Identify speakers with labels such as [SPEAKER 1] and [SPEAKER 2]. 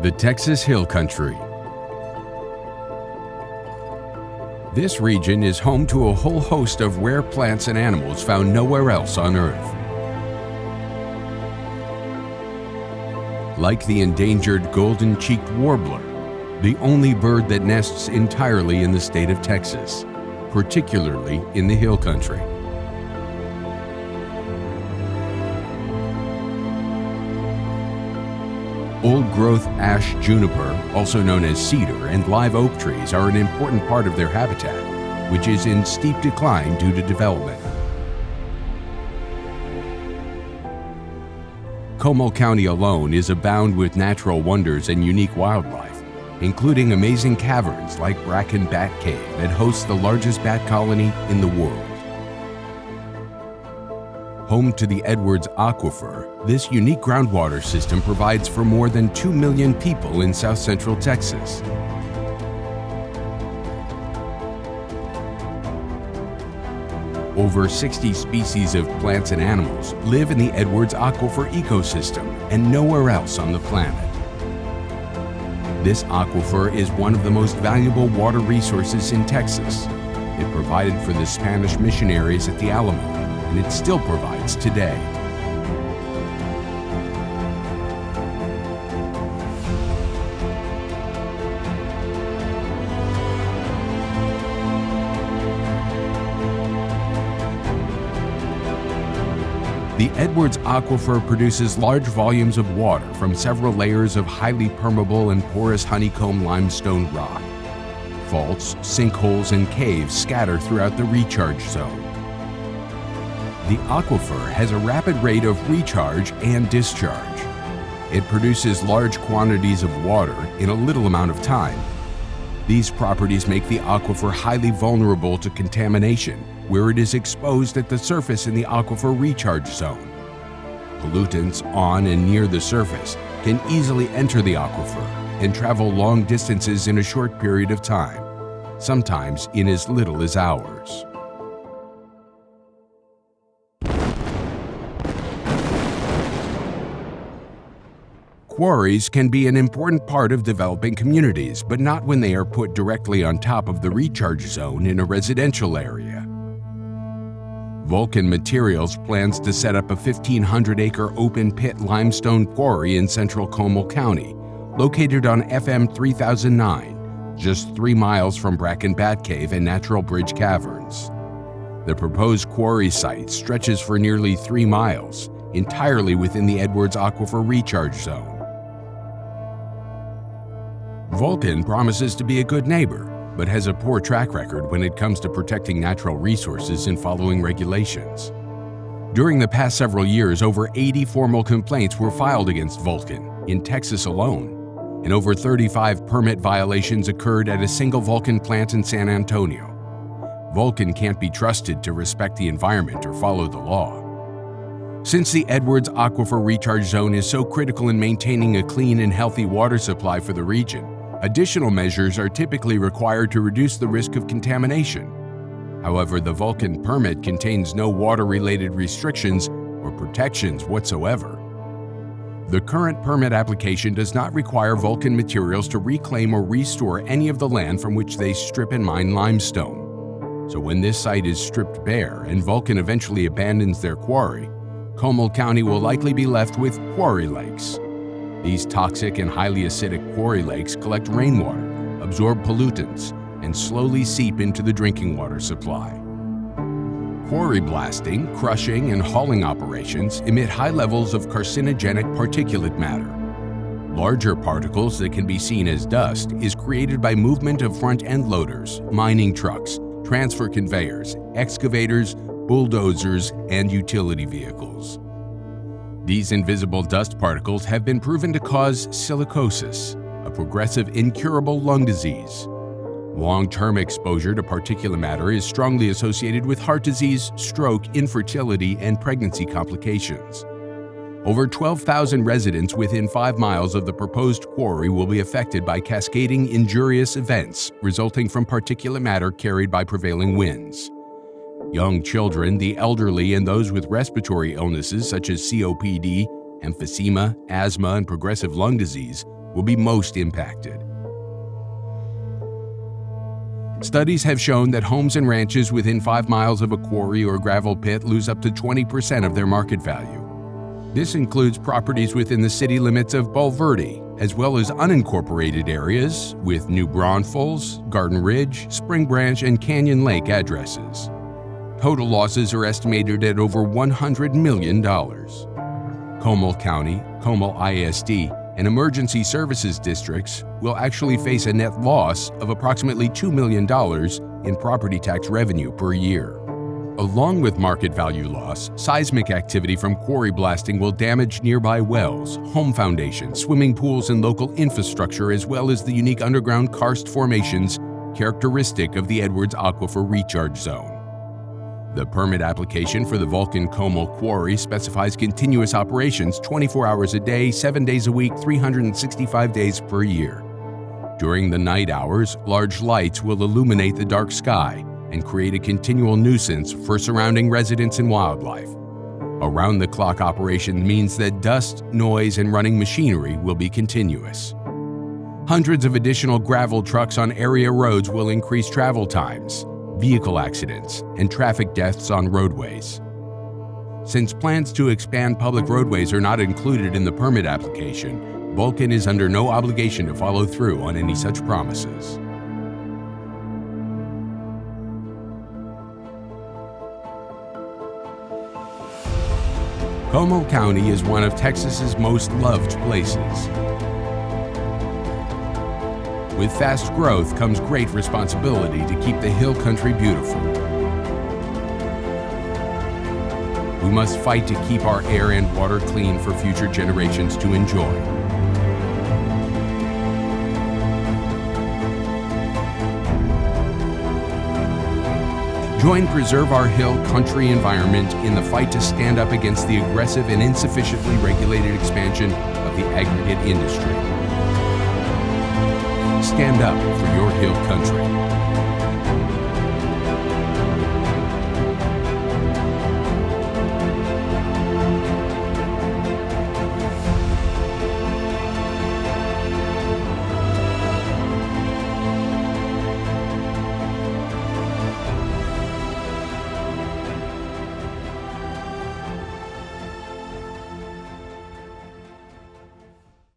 [SPEAKER 1] The Texas Hill Country. This region is home to a whole host of rare plants and animals found nowhere else on Earth. Like the endangered golden-cheeked warbler, the only bird that nests entirely in the state of Texas, particularly in the hill country. Old-growth ash juniper, also known as cedar, and live oak trees are an important part of their habitat, which is in steep decline due to development. Comal County alone is abound with natural wonders and unique wildlife, including amazing caverns like Bracken Bat Cave that hosts the largest bat colony in the world. Home to the Edwards Aquifer, this unique groundwater system provides for more than 2 million people in south central Texas. Over 60 species of plants and animals live in the Edwards Aquifer ecosystem and nowhere else on the planet. This aquifer is one of the most valuable water resources in Texas. It provided for the Spanish missionaries at the Alamo, and it still provides today. The Edwards Aquifer produces large volumes of water from several layers of highly permeable and porous honeycomb limestone rock. Faults, sinkholes, and caves scatter throughout the recharge zone. The aquifer has a rapid rate of recharge and discharge. It produces large quantities of water in a little amount of time. These properties make the aquifer highly vulnerable to contamination, where it is exposed at the surface in the aquifer recharge zone. Pollutants on and near the surface can easily enter the aquifer and travel long distances in a short period of time, sometimes in as little as hours. Quarries can be an important part of developing communities, but not when they are put directly on top of the recharge zone in a residential area. Vulcan Materials plans to set up a 1,500-acre open-pit limestone quarry in central Comal County, located on FM 3009, just 3 miles from Bracken Bat Cave and Natural Bridge Caverns. The proposed quarry site stretches for nearly 3 miles, entirely within the Edwards Aquifer recharge zone. Vulcan promises to be a good neighbor, but has a poor track record when it comes to protecting natural resources and following regulations. During the past several years, over 80 formal complaints were filed against Vulcan in Texas alone, and over 35 permit violations occurred at a single Vulcan plant in San Antonio. Vulcan can't be trusted to respect the environment or follow the law. Since the Edwards Aquifer recharge zone is so critical in maintaining a clean and healthy water supply for the region, additional measures are typically required to reduce the risk of contamination. However, the Vulcan permit contains no water-related restrictions or protections whatsoever. The current permit application does not require Vulcan Materials to reclaim or restore any of the land from which they strip and mine limestone. So when this site is stripped bare and Vulcan eventually abandons their quarry, Comal County will likely be left with quarry lakes. These toxic and highly acidic quarry lakes collect rainwater, absorb pollutants, and slowly seep into the drinking water supply. Quarry blasting, crushing, and hauling operations emit high levels of carcinogenic particulate matter. Larger particles that can be seen as dust is created by movement of front-end loaders, mining trucks, transfer conveyors, excavators, bulldozers, and utility vehicles. These invisible dust particles have been proven to cause silicosis, a progressive incurable lung disease. Long-term exposure to particulate matter is strongly associated with heart disease, stroke, infertility, and pregnancy complications. Over 12,000 residents within 5 miles of the proposed quarry will be affected by cascading injurious events resulting from particulate matter carried by prevailing winds. Young children, the elderly, and those with respiratory illnesses such as COPD emphysema, asthma, and progressive lung disease will be most impacted. Studies have shown that homes and ranches within 5 miles of a quarry or gravel pit lose up to 20% of their market value. This includes properties within the city limits of Bulverde, as well as unincorporated areas with New Braunfels, Garden Ridge, Spring Branch, and Canyon Lake addresses. Total losses are estimated at over $100 million. Comal County, Comal ISD, and emergency services districts will actually face a net loss of approximately $2 million in property tax revenue per year. Along with market value loss, seismic activity from quarry blasting will damage nearby wells, home foundations, swimming pools, and local infrastructure, as well as the unique underground karst formations characteristic of the Edwards Aquifer Recharge Zone. The permit application for the Vulcan Comal Quarry specifies continuous operations 24 hours a day, 7 days a week, 365 days per year. During the night hours, large lights will illuminate the dark sky and create a continual nuisance for surrounding residents and wildlife. Around-the-clock operation means that dust, noise, and running machinery will be continuous. Hundreds of additional gravel trucks on area roads will increase travel times, vehicle accidents, and traffic deaths on roadways. Since plans to expand public roadways are not included in the permit application, Vulcan is under no obligation to follow through on any such promises. Comal County is one of Texas's most loved places. With fast growth comes great responsibility to keep the hill country beautiful. We must fight to keep our air and water clean for future generations to enjoy. Join Preserve Our Hill Country Environment in the fight to stand up against the aggressive and insufficiently regulated expansion of the aggregate industry. Stand up for your hill country.